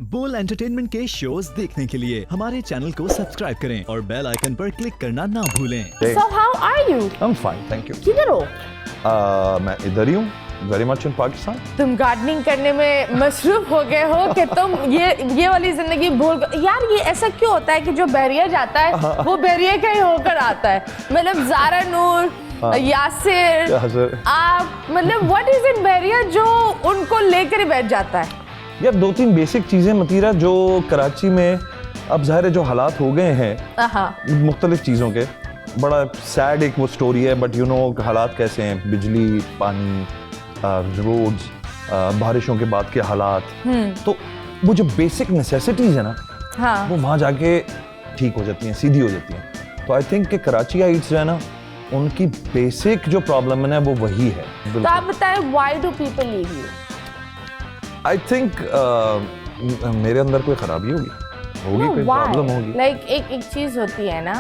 बोल एंटरटेनमेंट के शोज देखने के लिए हमारे चैनल को सब्सक्राइब करें और बेल आइकन पर क्लिक करना ना भूलें। So how are you? I'm fine, thank you. किधर हो? मैं इधर ही हूँ, very much in पाकिस्तान. तुम गार्डनिंग करने में मसरूफ हो गए हो कि तुम ये वाली जिंदगी भूल गए। यार ये ऐसा क्यों होता है कि जो बैरियर जाता है वो बैरियर का ही होकर आता है। मतलब ज़ारा नूर, यासिर, आप मतलब व्हाट इज इन बैरियर जो उनको लेकर ही बैठ जाता है। यार दो तीन बेसिक चीजें मतीरा जो कराची में अब ज़ाहिर है जो हालात हो गए हैं मुख्तलिफ चीज़ों के, बड़ा सैड एक वो स्टोरी है, बट यू नो हालात कैसे हैं, बिजली, पानी, रोड्स, बारिशों के बाद के हालात, तो वो जो बेसिक नेसेसिटीज है ना वो वहाँ जाके ठीक हो जाती हैं, सीधी हो जाती हैं। तो आई थिंक कि कराचीइट्स जो है ना उनकी बेसिक जो प्रॉब्लम है ना वो वही है। तो आप बताएं why do people leave you? I think मेरे अंदर कोई खराबी होगी कोई प्रॉब्लम होगी। लाइक एक चीज होती है ना,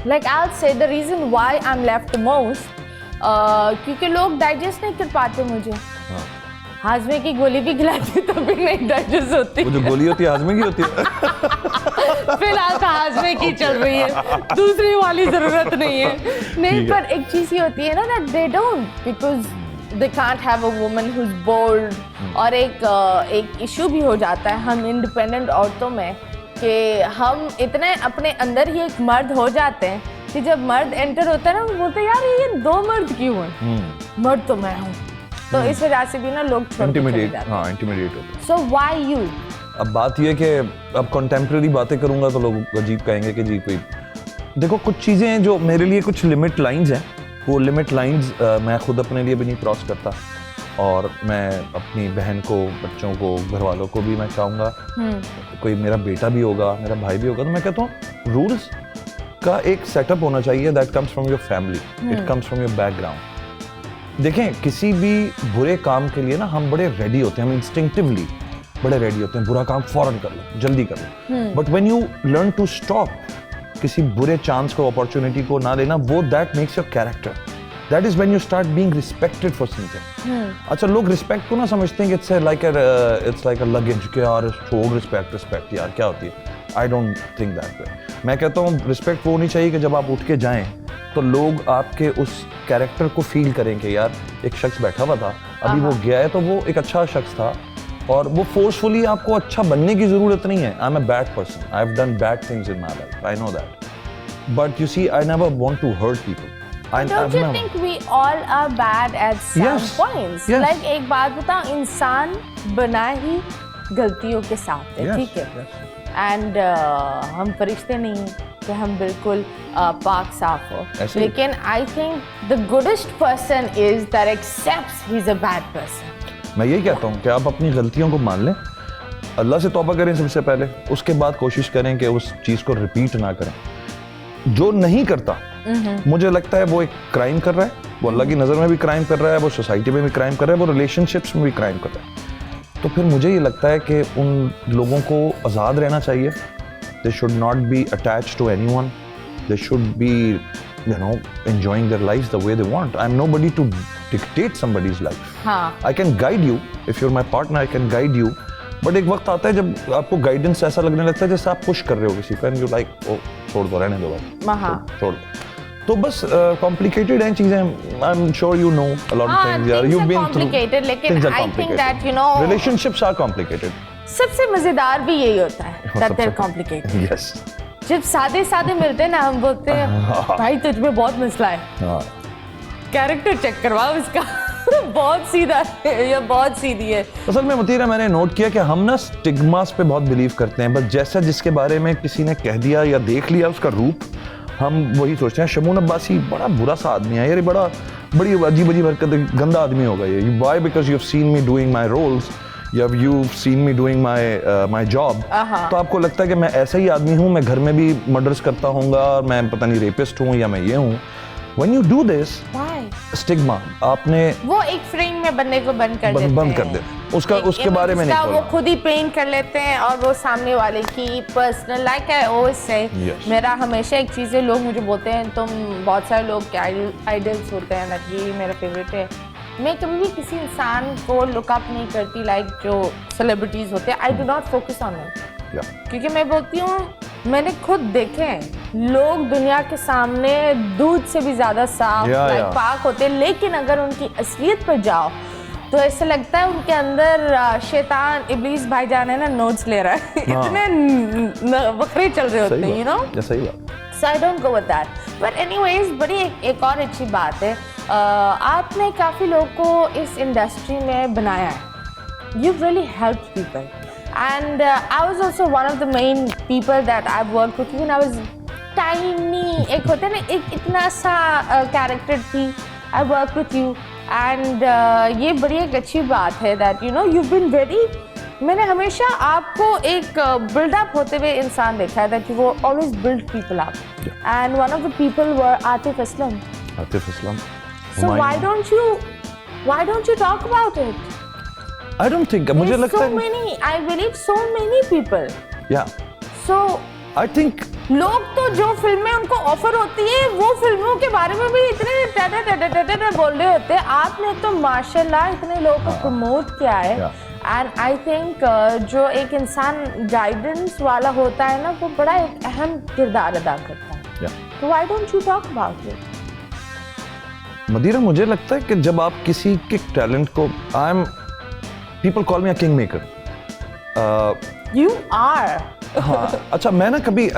like I will say the reason why I am left most, क्योंकि लोग डाइजेस्ट नहीं कर पाते मुझे। हाजमे की गोली भी खिलाती तो भी नहीं डाइजेस्ट होती। वो जो गोली होती है हाजमे की होती है। फिलहाल तो हाजमे की चल रही है, दूसरी वाली जरूरत नहीं है। नहीं, पर एक चीज ये होती है ना that they don't, because they can't have a woman who's bold। और एक इशू भी हो जाता है हम इंडिपेंडेंट औरतों में कि हम इतने अपने अंदर ही एक मर्द हो जाते हैं कि जब मर्द एंटर होता है ना वो बोलते हैं यार ये दो मर्द क्यों हैं, मर्द तो मैं हूँ। तो इस वजह से भी ना लोग इंटिमिडेट होते हैं। So why you? अब बात ये कि अब कंटेम्प्रेरी बातें करूंगा तो लोग अजीब कहेंगे कि जी कोई, देखो कुछ चीज़ें हैं जो मेरे लिए कुछ लिमिट लाइंस हैं, वो लिमिट लाइंस मैं खुद अपने लिए भी नहीं क्रॉस करता, और मैं अपनी बहन को, बच्चों को, घर वालों को भी मैं चाहूँगा, कोई मेरा बेटा भी होगा, मेरा भाई भी होगा, तो मैं कहता हूँ रूल्स का एक सेटअप होना चाहिए that comes from your family, it comes from your background. देखें किसी भी बुरे काम के लिए ना हम बड़े रेडी होते हैं, हम इंस्टिंक्टिवली बड़े रेडी होते हैं, बुरा काम फौरन कर लो, जल्दी कर लो, but when you learn to stop, किसी बुरे चांस को, अपॉर्चुनिटी को ना लेना, वो that makes your character, that is when you start being respected for something. अच्छा, लोग रिस्पेक्ट को ना समझते हैं कि इट्स लाइक अ लगेज के यार छोड़ रिस्पेक्ट यार क्या होती है। I don't think that way. मैं कहता हूँ रिस्पेक्ट वो होनी चाहिए कि जब आप उठ के जाएं तो लोग आपके उस कैरेक्टर को फील करें कि यार एक शख्स बैठा हुआ था, अभी वो गया है तो वो एक अच्छा शख्स था, और वो फोर्सफुली आपको अच्छा बनने की जरूरत नहीं है। I am a bad person, I have done bad things in my life, I know that, but you see I never want to hurt people. Don't you think we all are bad at some points? Yes. Like एक बात बताओ, इंसान बना ही गलतियों के साथ है, ठीक है, एंड हम फरिश्ते नहीं हैं कि हम बिल्कुल पाक साफ हो, लेकिन I think the गुडेस्ट person is that accepts he is a bad person. मैं यही कहता हूँ कि आप अपनी गलतियों को मान लें, अल्लाह से तौबा करें सबसे पहले, उसके बाद कोशिश करें कि उस चीज़ को रिपीट ना करें। जो नहीं करता मुझे लगता है वो एक क्राइम कर रहा है, वो अल्लाह की नज़र में भी क्राइम कर रहा है, वो सोसाइटी में भी क्राइम कर रहा है, वो रिलेशनशिप्स में भी क्राइम कर रहा है। तो फिर मुझे ये लगता है कि उन लोगों को आज़ाद रहना चाहिए। They should not be attached to anyone, they should be you know enjoying their lives the way they want. I'm nobody to dictate somebody's life. I can guide you if you're my partner, I can guide you, but एक वक्त आता है जब आपको guidance ऐसा लगने लगता है जैसे आप पुश कर रहे हो किसी को, एंड यू लाइक ओ छोड़ दो, रहने दो भाई, छोड़ दो। तो बस कॉम्प्लिकेटेड हैं चीजें, I am sure you know a lot of things यार, यू बीन थ्रू, लेकिन I think that you know relationships are complicated. सबसे मजेदार भी यही होता है that they are complicated. Yes, जब सादे मिलते हैं ना, हम बोलते हैं भाई तुझ में बहुत मसला है, कैरेक्टर चेक करवाओ इसका, बहुत सीधा है या बहुत सीधी है। असल में मुतीरा मैंने नोट किया कि हम ना स्टिग्मास पे बहुत बिलीव करते हैं, बस जैसा जिसके बारे में किसी ने कह दिया या देख लिया उसका रूप, हम वही सोचते हैं। शमून अब्बासी बड़ा बुरा सा आदमी है यार, ये बड़ी अजीब हरकत, गंदा आदमी होगा ये, why because you have seen me doing my roles, you've seen me doing my job, तो आपको लगता है कि मैं ऐसा ही आदमी हूँ, मैं घर में भी मर्डर्स करता हूँगा, मैं पता नहीं रेपिस्ट हूँ या मैं ये हूँ। When you do this, stigma आपने वो एक फ्रेम में बनने को बंद कर देते हैं, उसके बारे में नहीं, वो खुद ही पेंट कर लेते हैं, और वो सामने वाले की personal, like I always say, मेरा हमेशा एक चीज़ है, लोग मुझे बोलते हैं तुम, बहुत सारे लोग के आइडल्स होते हैं ना, ये मेरा फेवरेट है, मैं कभी भी किसी इंसान को लुक अप नहीं करती लाइक जो सेलिब्रिटीज होते हैं. I do not focus on it, क्योंकि मैं बोलती हूँ मैंने खुद देखे हैं लोग दुनिया के सामने दूध से भी ज्यादा साफ पाक होते हैं, लेकिन अगर उनकी असलियत पर जाओ तो ऐसे लगता है उनके अंदर शैतान इब्लीस भाईजान है ना नोट्स ले रहा है. इतने बखरे चल रहे होते हैं, यू नो. सही बात. So I don't go with that. But anyways, बड़ी एक और अच्छी बात है, आपने काफ़ी लोगों को इस इंडस्ट्री में बनाया है. You've really helped people. And I was also one of the main people that I've worked with when I was tiny. एक होता है ना, एक इतना सा कैरेक्टर थी. I worked with you. And ये बड़ी एक अच्छी बात है that you know you've been very. मैंने हमेशा आपको एक बिल्डअप होते हुए इंसान देखा है that you always build people up. And one of the people were Atif Aslam. Atif Aslam. So why don't you talk about it? I don't think. मुझे लगता है. So many. I believe so many people. Yeah. So. I think. लोग तो जो फिल्में उनको offer होती है वो फिल्मों के बारे में भी इतने टाटा बोल रहे होते हैं. आपने तो माशाल्लाह इतने लोगों को प्रमोट किया है. एंड आई थिंक जो एक इंसान गाइडेंस वाला होता है ना वो बड़ा एक अहम किरदार अदा करता है. तो why don't you talk about it? Madira, मुझे लगता है कि जब आप किसी के टैलेंट को people call me a kingmaker. You are. हाँ, अच्छा, मैं ना कभी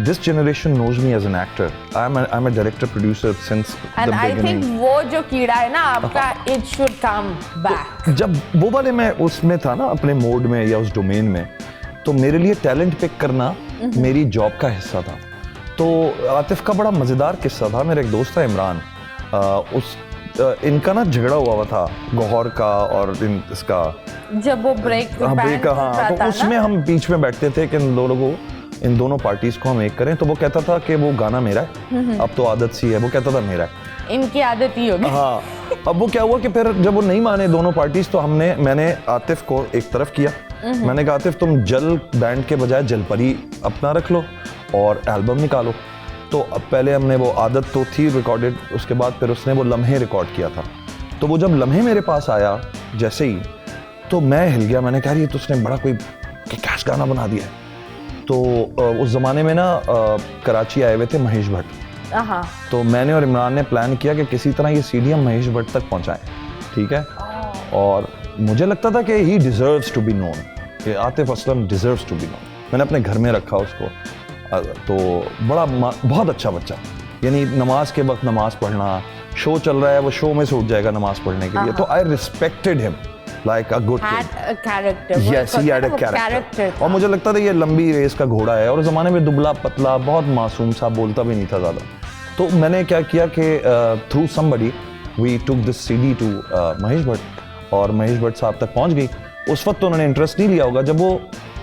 this generation knows me as an actor. I am a director producer since the end I beginning. Think वो जो कीड़ा है ना आपका इट शुड कम बैक. जब वो वाले मैं उसमें था ना अपने मोड में या उस डोमेन में, तो मेरे लिए टैलेंट पिक करना मेरी जॉब का हिस्सा था. तो आतिफ का बड़ा मज़ेदार किस्सा था. मेरा एक दोस्त था इमरान, इनका ना झगड़ा हुआ था गौहर का और इसका, जब वो ब्रेक तो उसमें हम बीच में बैठते थे कि इन दोनों पार्टीज को हम एक करें. तो वो कहता था कि वो गाना मेरा है, अब तो आदत सी है. वो कहता था मेरा है, इनकी आदत ही होगी. हाँ. अब वो क्या हुआ कि फिर जब वो नहीं माने दोनों पार्टीज, तो मैंने आतिफ को एक तरफ किया. मैंने कहा आतिफ तुम जल बैंड के बजाय जलपरी अपना रख लो और एल्बम निकालो. तो अब पहले हमने वो आदत तो थी रिकॉर्डेड, उसके बाद फिर उसने वो लम्हे रिकॉर्ड किया था. तो वो जब लम्हे मेरे पास आया जैसे ही, तो मैं हिल गया. मैंने कहा ये तो उसने बड़ा कोई कैश गाना बना दिया है. तो उस ज़माने में ना कराची आए हुए थे महेश भट्ट. तो मैंने और इमरान ने प्लान किया कि किसी तरह ये सीडी हम महेश भट्ट तक पहुंचाएं. ठीक है. और मुझे लगता था कि he deserves to be known, कि Atif Aslam deserves to be known. मैंने अपने घर में रखा उसको. तो बहुत अच्छा बच्चा, यानी नमाज के वक्त नमाज पढ़ना, शो चल रहा है वो शो में से उठ जाएगा नमाज पढ़ने के लिए. तो I respected him like a good kid. Yes, he had a character. और मुझे लगता था ये लंबी रेस का घोड़ा है. और ज़माने में दुबला पतला, बहुत मासूम सा, बोलता भी नहीं था ज़्यादा. तो मैंने क्या किया कि through somebody we took this CD to Mahesh Bhatt, और महेश भट्ट साहब तक पहुंच गई. उस वक्त तो उन्होंने इंटरेस्ट नहीं लिया होगा. जब वो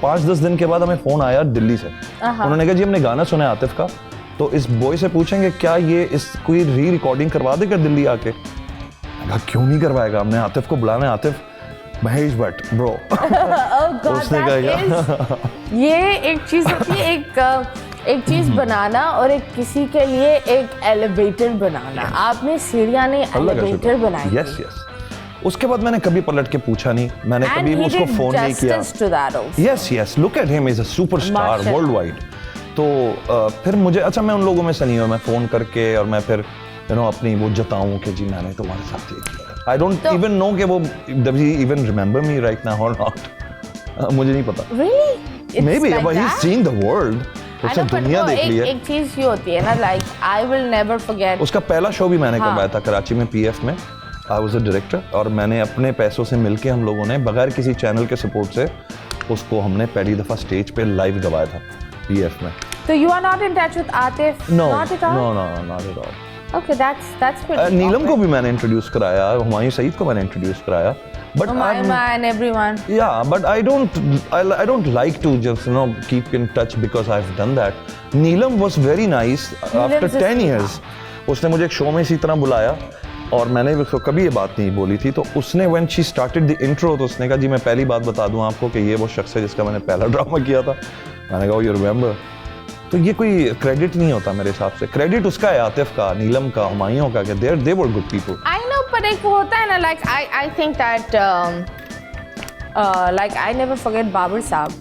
5-10 दिन के बाद हमें फ़ोन आया दिल्ली से. उन्होंने कहा जी हमने गाना सुना है आतिफ का, तो इस बॉय से पूछेंगे क्या ये इस कोई री रिकॉर्डिंग करवा देगा दिल्ली आके. कहा क्यों नहीं करवाएगा, हमने आतिफ को बुलाना है. आतिफ महेश भट्ट ब्रो. उसने कहा ये एक चीज होती है, एक चीज बनाना और एक किसी के लिए एक एलिवेटर बनाना. आपने सीढ़ियां नहीं एलिवेटर बनाई. यस. उसके बाद मैंने कभी पलट के पूछा नहीं, मैंने कभी उसको फोन नहीं किया. Yes, look at him, is a superstar world wide. तो फिर मुझे, अच्छा मैं उन लोगों में से नहीं हूँ, मैं फोन करके और मैं फिर अपनी वो जताऊं कि जी मैंने तुम्हारे साथ ये किया. I don't even know कि वो does he even remember me right now or not. मुझे नहीं पता. Really? Maybe, but he's seen the world. उसने दुनिया देख ली है. एक चीज ये होती है ना, like I will never forget. उसका पहला शो भी मैंने करवाया था कराची में PF में. I was a director और मैंने अपने पैसों से मिलके हम लोगों ने बगैर किसी चैनल के सपोर्ट से उसको हमने पहली दफा स्टेज पे लाइव गवाया था PF में. So you are not in touch with Atif? No, not at all? No, not at all. Okay, that's pretty. नीलम को भी मैंने इंट्रोड्यूस कराया, हुमायूं सईद को मैंने इंट्रोड्यूस कराया. But and everyone. Yeah, but I don't like to just keep in touch because I've done that. Neelam was very nice. After 10 years, उसने मुझे एक शो में इसी तरह बुलाया और मैंने उसको कभी ये बात नहीं बोली थी. तो उसने when she started the intro, तो उसने कहा जी मैं पहली बात बता दूं आपको कि ये वो शख्स है जिसका मैंने पहला ड्रामा किया था. मैंने कहा you remember. तो ये कोई क्रेडिट नहीं होता मेरे हिसाब से. क्रेडिट उसका है, आतिफ का, नीलम का, हुमायूं का, कि they were good people. I know, पर एक होता है ना, like I think that like I never forget Babar साहब,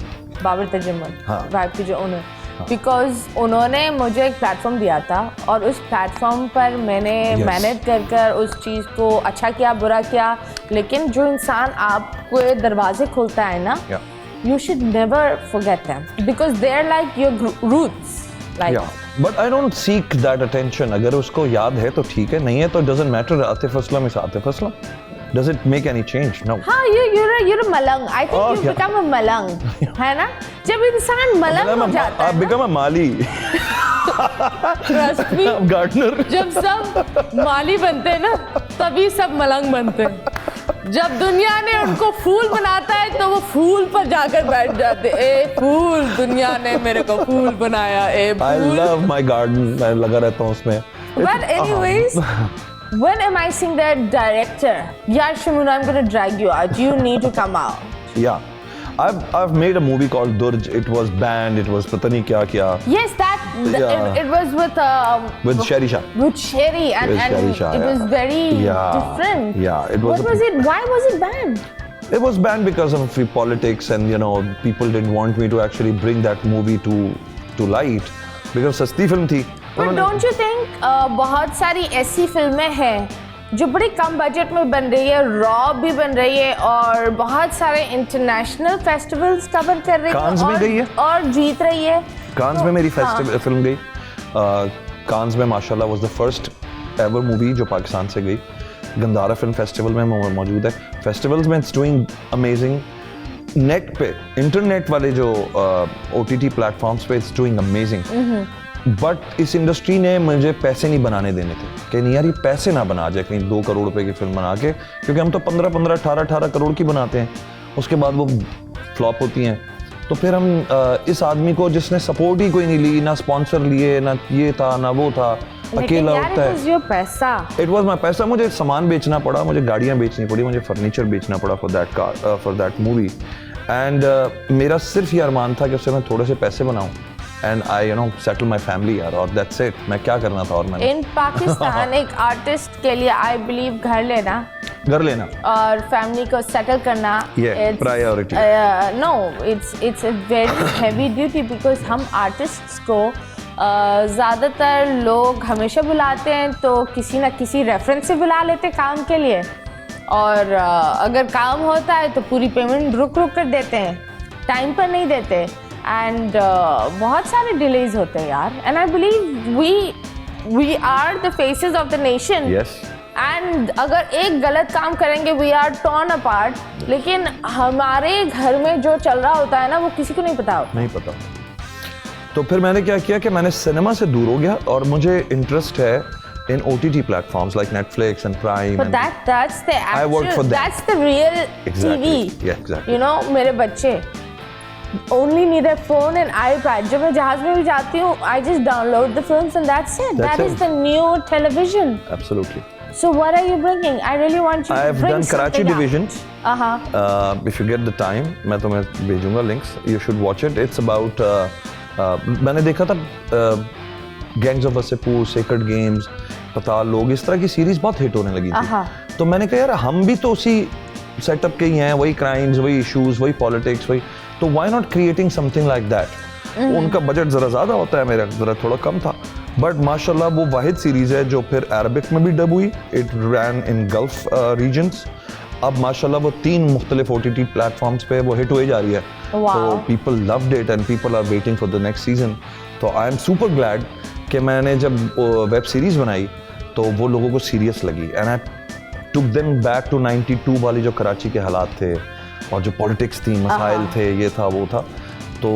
बाबर तजम्मल, वाइब के जो ओनर, बिकॉज उन्होंने मुझे एक प्लेटफॉर्म दिया था और उस प्लेटफॉर्म पर मैंने मेहनत कर उस चीज़ को अच्छा किया बुरा किया, लेकिन जो इंसान आपको दरवाजे खोलता है ना, you should never forget them because they're like your roots. Like, but I don't seek that attention. अगर उसको याद है तो ठीक है, नहीं है तो doesn't matter. Atif Aslam is Atif Aslam. Does it make any change? No. हाँ, you're a malang. I think you become a malang, है ना? जब इंसान मलंग हो जाता है, आप become a Mali. Trust me. Gardener. जब सब माली बनते हैं ना, तभी सब मलंग बनते हैं. जब दुनिया ने उनको फूल बनाता है तो वो फूल पर जाकर बैठ जाते. ए फूल, दुनिया ने मेरे को फूल बनाया. ए फूल. I love my garden. मैं लगा रहता हूँ उसमें. But anyways, when am I seeing the director? Yeah, Shimuna, I'm gonna drag you out. You need to come out. Yeah. I've made a movie called Durj. It was banned. It was पता नहीं क्या. Yes, it was with Sherry Shah. With Sherry and Sherry Shah, it was very different. Yeah, it was. What was it? Why was it banned? It was banned because of free politics, and you know people didn't want me to actually bring that movie to light because सस्ती film थी. But don't you think बहुत सारी ऐसी फिल्में हैं जो बड़ी कम budget में बन रही है, रॉ भी बन रही है और बहुत सारे इंटरनेशनल फेस्टिवल्स कवर कर रही है, कांस में गई है और जीत रही है. कांस में मेरी फिल्म गई. कांस में माशाल्लाह was the first ever movie जो पाकिस्तान से गई. गंदारा फिल्म फेस्टिवल में मौजूद है. फेस्टिवल्स में इट्स डूइंग अमेजिंग. नेट पे इंटरनेट वाले जो OTT प्लेटफॉर्म्स पे इट्स डूइंग अमेजिंग. बट इस इंडस्ट्री ने मुझे पैसे नहीं बनाने देने थे कि नहीं यार ये पैसे ना बना जाए कहीं 2 करोड़ रुपए की फिल्म बना के, क्योंकि हम तो 15-15, 18-18 करोड़ की बनाते हैं, उसके बाद वो फ्लॉप होती हैं. तो फिर हम इस आदमी को जिसने सपोर्ट ही कोई नहीं ली, ना स्पॉन्सर लिए, ना ये था ना वो था, अकेला होता है. इट वाज माय पैसा. मुझे सामान बेचना पड़ा, मुझे गाड़ियाँ बेचनी पड़ी, मुझे फर्नीचर बेचना पड़ा फॉर दैट मूवी. एंड मेरा सिर्फ ये अरमान था कि उससे मैं थोड़े से पैसे बनाऊँ and I settle my family यार, और that's it. मैं क्या करना था और मैंने. In पाकिस्तान एक आर्टिस्ट के लिए I believe घर लेना और फैमिली को सेटल करना priority. No, it's a very heavy duty because हम आर्टिस्ट्स को ज़्यादातर लोग हमेशा बुलाते हैं तो किसी ना किसी रेफरेंस से बुला लेते काम के लिए, और अगर काम होता है तो पूरी पेमेंट रुक कर देते हैं, टाइम पर नहीं देते. एंड बहुत सारे डिलेज होते हैं यार. And I believe we are the faces of the nation. And अगर एक गलत काम करेंगे वी आर टॉर्न अपार्ट. लेकिन हमारे घर में जो चल रहा होता है ना वो किसी को नहीं पता. तो फिर मैंने क्या किया कि मैंने सिनेमा से दूर हो गया और मुझे इंटरेस्ट है in OTT platforms like Netflix and Prime. But that's the actual, I work for them. That's the real exactly. TV. Yeah, exactly. You know, मेरे बच्चे only need a phone and iPad. जब मैं जहाज में भी जाती हूँ, I just download the films and that's it. That is the new television. Absolutely. So what are you bringing? I really want you to bring done Karachi division. If you get the time, मैं तुम्हें भेजूँगा links. You should watch it. It's about मैंने देखा था Gangs of Wasseypur, Sacred Games, पताल लोग, इस तरह की सीरीज बहुत हिट होने लगी थी. तो मैंने कहा यार हम भी तो उसी सेटअप के ही हैं, वही क्राइम्स, वही इश्यूज, वही पॉलिटिक्स, वही, तो why not creating something like that. उनका बजट ज़रा ज़्यादा होता है, मेरा ज़रा थोड़ा कम था, बट माशाल्लाह वो वाहिद सीरीज़ है जो फिर अरबिक में भी डब हुई. It ran in Gulf regions. अब माशाल्लाह वो 3 मुख्तलिफ OTT प्लेटफॉर्म्स पे वो हिट हुई जा रही है. तो people loved it and people are waiting for the next season. तो आई एम सुपर ग्लैड कि मैंने जब वेब सीरीज़ बनाई तो वो लोगों को सीरियस लगी. And I took them back to 92 वाली जो कराची के हालात थे और जो पॉलिटिक्स थी, मसाइल थे, ये था वो था. तो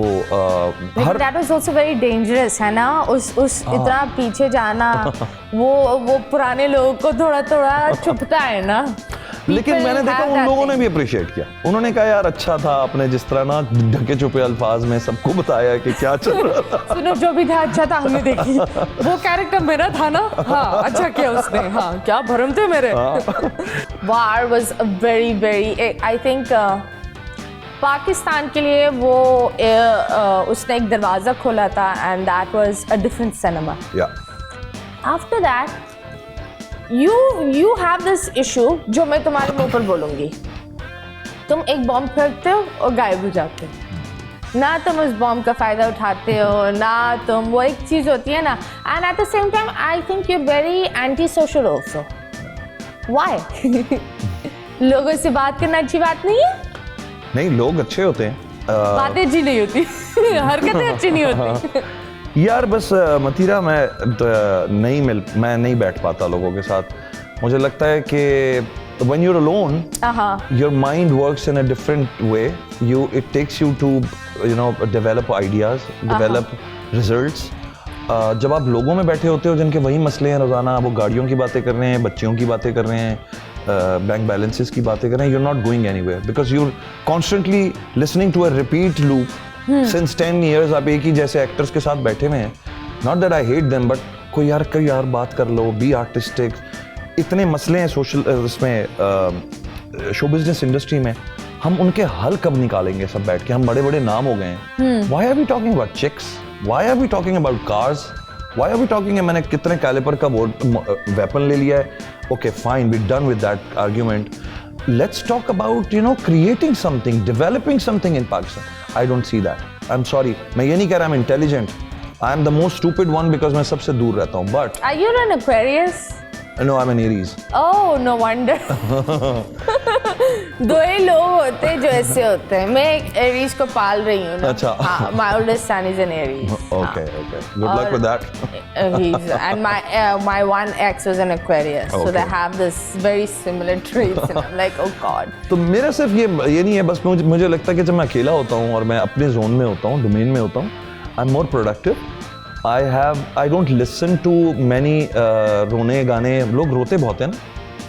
that was also very dangerous है ना, उस इतना पीछे जाना. वो पुराने लोगों को थोड़ा चुभता है ना. लेकिन मैंने देखा उन लोगों ने भी अप्रिशिएट किया. उन्होंने कहा यार अच्छा था, आपने जिस तरह ना ढके छुपे अल्फाज में सबको बताया कि क्या चल रहा था. सुनो, जो भी था अच्छा था, हमने देखी. वो कैरेक्टर मेरा था ना. हाँ, अच्छा किया उसने. हाँ, क्या भरम थे मेरे. War was a very I think Pakistan के लिए वो उसने एक दरवाज़ा खोला था, and that was a different cinema. या after that you have this issue जो मैं तुम्हारे मुंह पर बोलूंगी. तुम एक बॉम्ब फेंकते हो और गायब हो जाते हो. ना तुम उस बॉम्ब का फायदा उठाते हो, ना तुम, वो एक चीज होती है ना. And at the same time I think you very anti social also. Why? लोगों से बात करना अच्छी बात नहीं है? नहीं, लोग अच्छे होते हैं. बातें अच्छी नहीं होती. हरकतें अच्छी नहीं होती. यार बस मतीरा, मैं नहीं बैठ पाता लोगों के साथ. मुझे लगता है कि when you're alone, your mind works in a different way. It takes you to develop ideas, develop results. जब आप लोगों में बैठे होते हो जिनके वही मसले हैं रोजाना, वो गाड़ियों की बातें कर रहे हैं, बच्चियों की बातें कर रहे हैं, बैंक बैलेंसेस की बातें कर रहे हैं, you're not going anywhere because you're constantly listening to a repeat loop. Since 10 years आप एक ही जैसे एक्टर्स के साथ बैठे हुए हैं. Not that I hate them, but कोई यार बात कर लो, be artistic. इतने मसले हैं सोशल इसमें शो बिजनेस इंडस्ट्री में, हम उनके हल कब निकालेंगे सब बैठ के? हम बड़े बड़े नाम हो गए हैं. Why are we talking about chicks? Why are we talking about cars? Why are we talking? मैंने कितने कैलिपर का वेपन ले लिया है. Okay, fine, we're done with that argument. Let's talk about creating something, developing something in Pakistan. I don't see that. I'm sorry. मैं ये नहीं कह रहा I'm intelligent. I'm the most stupid one because मैं सबसे दूर रहता हूँ. But are you an Aquarius? No, I'm an Aries. Oh, no wonder. दो ही लोग होते हैं जो ऐसे होते हैं. मैं एक एरीज को पाल रही हूँ ना. अच्छा. हाँ, my oldest son is an Aries. Okay. Good luck with that. And my one ex was an Aquarius, so they have this very similar traits, and I'm like, oh God. तो मेरा सिर्फ ये नहीं है, बस मुझे लगता है कि जब मैं अकेला होता हूँ और मैं अपने जोन में होता हूँ, डोमेन में होता हूँ, I'm more productive. I don't listen to many रोने गाने. लोग रोते बहुत हैं ना,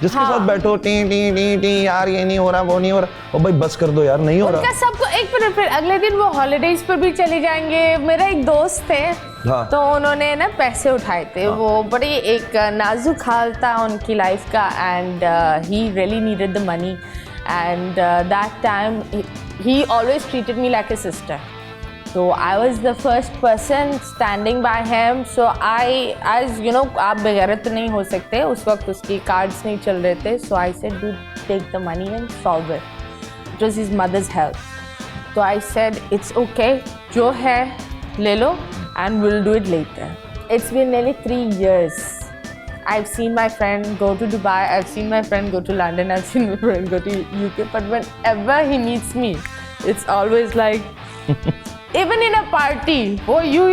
जिसके साथ बैठो टी यार ये नहीं हो रहा, वो नहीं हो रहा, और भाई बस कर दो यार, नहीं हो रहा. उनका सबको एक मिनट, फिर अगले दिन वो हॉलीडेज पर भी चले जाएंगे. मेरा एक दोस्त थे, तो उन्होंने ना पैसे उठाए थे. वो बड़ी एक नाजुक हाल था उनकी लाइफ का, and he really needed the money, and that time he always treated me like a sister. So I was the first person standing by him. So as you know, आप बेगैरत नहीं हो सकते. उस वक्त उसकी कार्ड्स नहीं चल रहे थे. So I said, dude, take the money and solve it. It was his mother's health. So I said, it's okay. जो है ले लो, and we'll do it later. It's been nearly 3 years. I've seen my friend go to Dubai. I've seen my friend go to London. I've seen my friend go to UK. But whenever he meets me, it's always like. Even in a party, वो you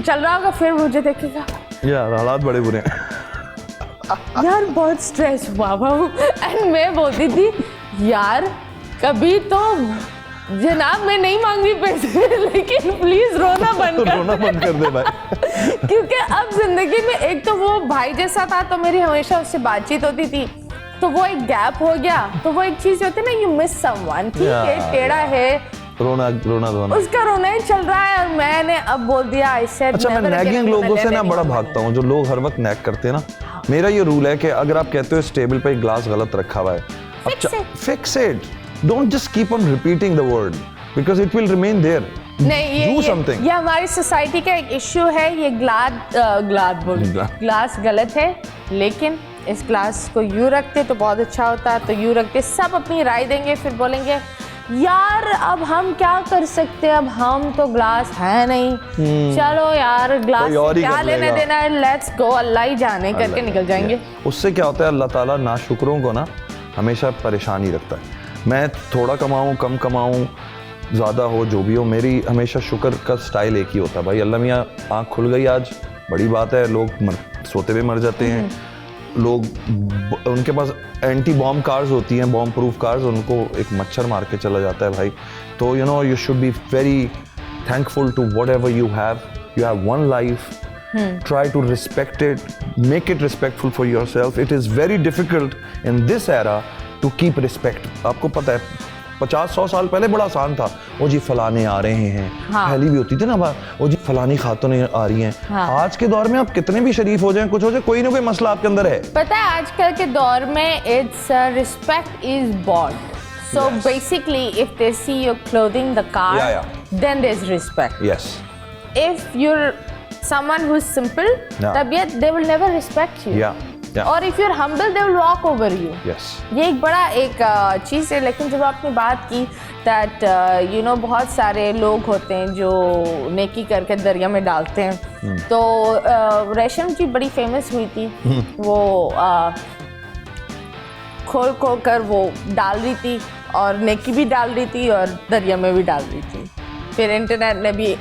चल रहा होगा, फिर मुझे देखेगा. यार हालात बड़े बुरे हैं. यार बहुत स्ट्रेस हुआ हूँ. एंड मैं बोलती थी यार कभी तो जनाब मैं नहीं मांग रही पैसे, लेकिन प्लीज रोना बंद कर दे भाई. क्योंकि अब जिंदगी में एक तो वो भाई जैसा था, तो मेरी हमेशा उससे बातचीत होती थी. तो वो एक गैप हो गया, तो वो एक चीज होती है ना, यू मिस समवन. ठीक है, टेढ़ा है, रोना उसका रोना ही चल रहा है, और मैंने अब बोल दिया. आई सेड अच्छा, मैं नैगिंग लोगों से ना बड़ा भागता हूँ, जो लोग हर वक्त नैग करते हैं ना. मेरा ये रूल है कि अगर आप कहते हो इस टेबल पे एक ग्लास गलत रखा हुआ है, fix it. Don't just keep on repeating the word because it will remain there. नहीं, ये हमारी सोसाइटी का एक इश्यू है. ये ग्लास गलत है, लेकिन इस ग्लास को यूं रखते तो बहुत अच्छा होता, तो यूं रखते. सब अपनी राय देंगे, फिर बोलेंगे यार अब हम क्या कर सकते हैं, अब हम तो ग्लास है नहीं. चलो यार, ग्लास क्या लेना देना है, लेट्स गो, अल्लाह ही जाने करके निकल जाएंगे. उससे क्या होता है, अल्लाह ताला नाशुकरों को ना हमेशा परेशान ही रखता है. मैं थोड़ा कमाऊं, कम कमाऊं, ज़्यादा हो, जो भी हो, मेरी हमेशा शुक्र का स्टाइल एक ही होता है. भाई अल्लाह मियाँ आँख खुल गई आज, बड़ी बात है. लोग सोते हुए मर जाते हैं. लोग उनके पास एंटी बॉम्ब कार्स होती हैं, बॉम्ब प्रूफ कार्स, उनको एक मच्छर मार के चला जाता है भाई. तो you should be very thankful to whatever you have one life. Try to respect it, make it respectful for yourself. It is very difficult in this era to keep respect. आपको पता है 50-100 साल पहले बड़ा आसान था. वो जी फलाने आ रहे हैं, पहली भी होती थी ना बात, वो जी फलानी खातूनें आ रही हैं. आज के दौर में आप कितने भी शरीफ हो जाएं, कुछ हो जाए, कोई ना कोई मसला आपके अंदर है. पता है आजकल के दौर में it's respect is bored. So basically, if they see your clothing, the car, then there's respect. Yes. If you're someone who's simple, they will never respect you. Yeah. Yeah. और if you're humble they will walk over you. Yes. ये एक बड़ा एक चीज़ है, लेकिन जब आपने बात की दैट यू नो बहुत सारे लोग होते हैं जो नेकी करके दरिया में डालते हैं, तो रेशम जी बड़ी फेमस हुई थी, वो खोल खोल कर वो डाल रही थी और नेकी भी डाल रही थी और दरिया में भी डाल रही थी। फिर इंटरनेट ने भी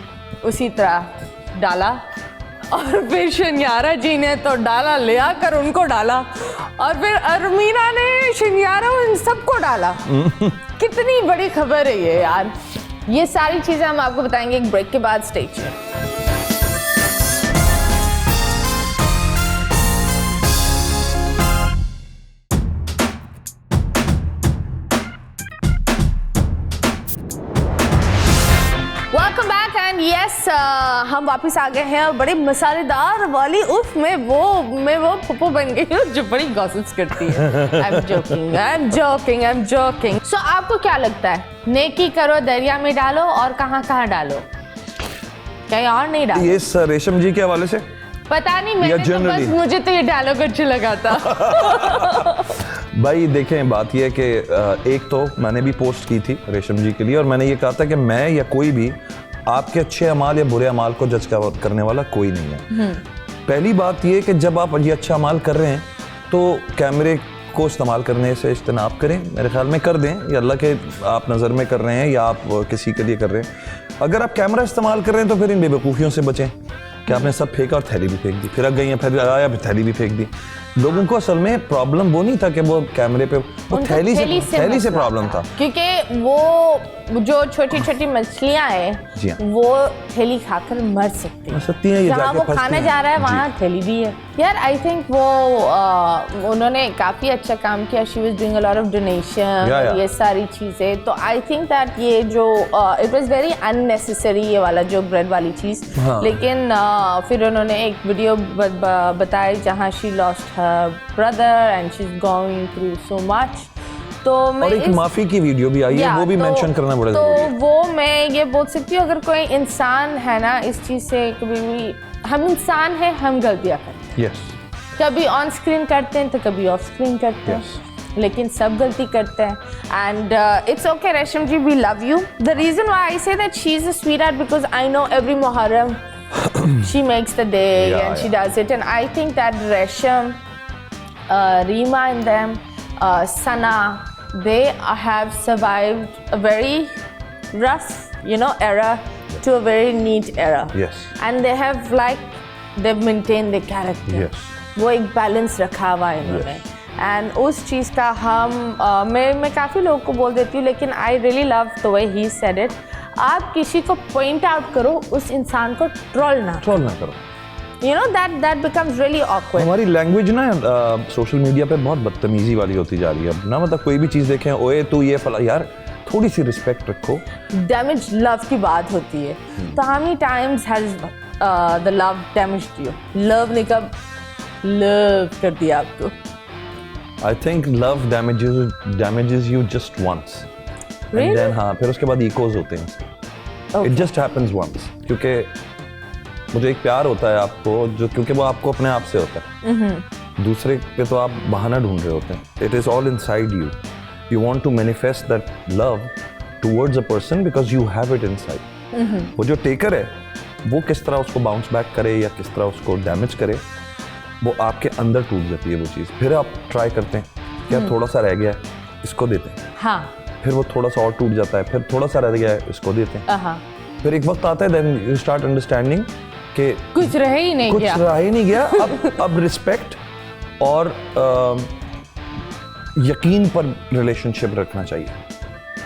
उसी तरह डाला और फिर शनियारा जी ने तो डाला, ले आकर उनको डाला, और फिर अरमीना ने शनियारा उन सबको डाला। कितनी बड़ी खबर है ये यार। ये सारी चीज़ें हम आपको बताएंगे एक ब्रेक के बाद। Stay tuned. Welcome back and yes, हम वापस आ गए हैं और बड़े मसालेदार वाली उफ मैं वो पप्पू बन गई हूँ जो बड़ी गॉसिप्स करती है। I'm joking. So आपको क्या लगता है, नेकी करो दरिया में डालो और कहाँ डालो, कहीं और नहीं डालो? ये रेशम जी के हवाले से पता नहीं, मैंने तो बस मुझे तो ये डायलॉग अच्छा लगा था। भाई देखें, बात ये है कि एक तो मैंने भी पोस्ट की थी रेशम जी के लिए और मैंने ये कहा था कि मैं या कोई भी आपके अच्छे अमाल या बुरे अमाल को जज करने वाला कोई नहीं है। पहली बात ये कि जब आप ये अच्छा अमाल कर रहे हैं तो कैमरे को इस्तेमाल करने से इज्तनाब करें, मेरे ख्याल में कर दें, या अल्लाह के आप नज़र में कर रहे हैं या आप किसी के लिए कर रहे हैं। अगर आप कैमरा इस्तेमाल कर रहे हैं तो फिर इन बेवकूफ़ियों से बचें कि आपने सब फेंका और थैली भी फेंक दी, फिर गई फिर आया फिर थैली भी फेंक दी। लोगों को असल में प्रॉब्लम वो नहीं था कि वो कैमरे पे, वो थैली से प्रॉब्लम था, क्योंकि वो जो छोटी छोटी मछलियां हैं वो थैली खाकर मर सकती हैं। जहाँ वो खाना जा रहा है वहाँ थैली भी है। यार आई थिंक वो उन्होंने काफ़ी अच्छा काम किया। She was doing a lot of donation, ये सारी चीज़ें। तो आई थिंक दैट ये जो इट वाज वेरी अननेसेसरी ये वाला जो ब्रेड वाली चीज़। लेकिन फिर उन्होंने एक वीडियो बताई जहाँ she lost her brother and she is going through so much. तो और एक माफी की वीडियो भी आई है, वो भी मेंशन करना पड़ेगा। तो वो मैं ये बोल सकती हूँ, अगर कोई इंसान है ना इस चीज़ से कभी भी, हम इंसान हैं, हम गलतियाँ करते हैं। कभी ऑन स्क्रीन करते हैं तो कभी ऑफ स्क्रीन करते हैं, लेकिन सब गलती करते हैं। And it's okay Resham ji, we love you. The reason why I say that she is a sweetheart because I know every Muharram she makes the day and she does it, and I think that Resham, Reema and them, Sana, they have survived a very rough, era to a very neat era. Yes. And they have they've maintained their character. Yes. वो एक balance रखा हुआ है इन्होंने। And उस चीज़ का हम मैं काफ़ी लोगों को बोल देती हूँ, लेकिन I really love the way he said it. आप किसी को पॉइंट आउट करो, उस इंसान को ट्रोल ना करो। You know that becomes really awkward. हमारी लैंग्वेज ना सोशल मीडिया पे बहुत बदतमीजी वाली होती जा रही है अब ना। मतलब कोई भी चीज़ देखें, ओए तू ये फला, यार थोड़ी सी रिस्पेक्ट रखो। डैमेज लव की बात होती है, तो how many times has the love damaged you? Love ने कब लव कर दिया आपको? I think love damages you just once. Really? And then हाँ, फिर उसके बाद इकोज होते हैं। It just happens once. क्योंकि मुझे एक प्यार होता है आपको, जो क्योंकि वो आपको अपने आप से होता है। दूसरे पे तो आप बहाना ढूंढ रहे होते हैं। It is all inside you. You want to manifest that love towards a person because you have it inside. वो जो टेकर है, वो किस तरह उसको बाउंस बैक करे या किस तरह उसको डैमेज करे, वो आपके अंदर टूट जाती है वो चीज़। फिर आप ट्राई करते हैं, क्या थोड़ा सा रह गया है, इसको देते हैं। हाँ। फिर वो थोड़ा सा और टूट जाता है, फिर थोड़ा सा रह गया है, इसको देते हैं। फिर एक वक्त आता है, देन यू स्टार्ट अंडरस्टैंडिंग कि कुछ रह ही नहीं गया। अब रिस्पेक्ट और यकीन पर रिलेशनशिप रखना चाहिए।